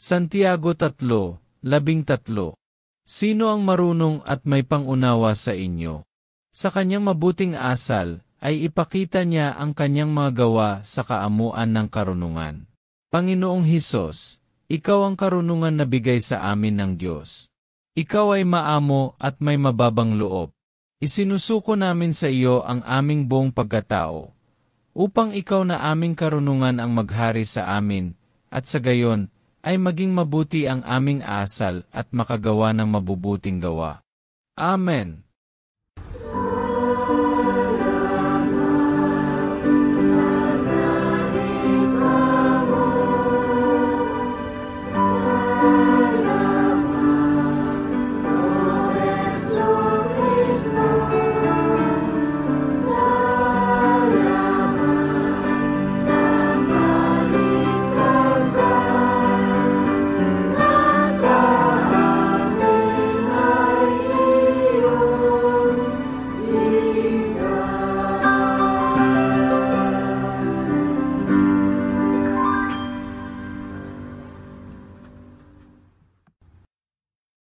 Santiago 3:13. Sino ang marunong at may pangunawa sa inyo? Sa kanyang mabuting asal, ay ipakita niya ang kanyang mga gawa sa kaamuan ng karunungan. Panginoong Hesus, ikaw ang karunungan na bigay sa amin ng Diyos. Ikaw ay maamo at may mababang loob. Isinusuko namin sa iyo ang aming buong pagkatao, upang ikaw na aming karunungan ang maghari sa amin, at sa gayon, ay maging mabuti ang aming asal at makagawa ng mabubuting gawa. Amen.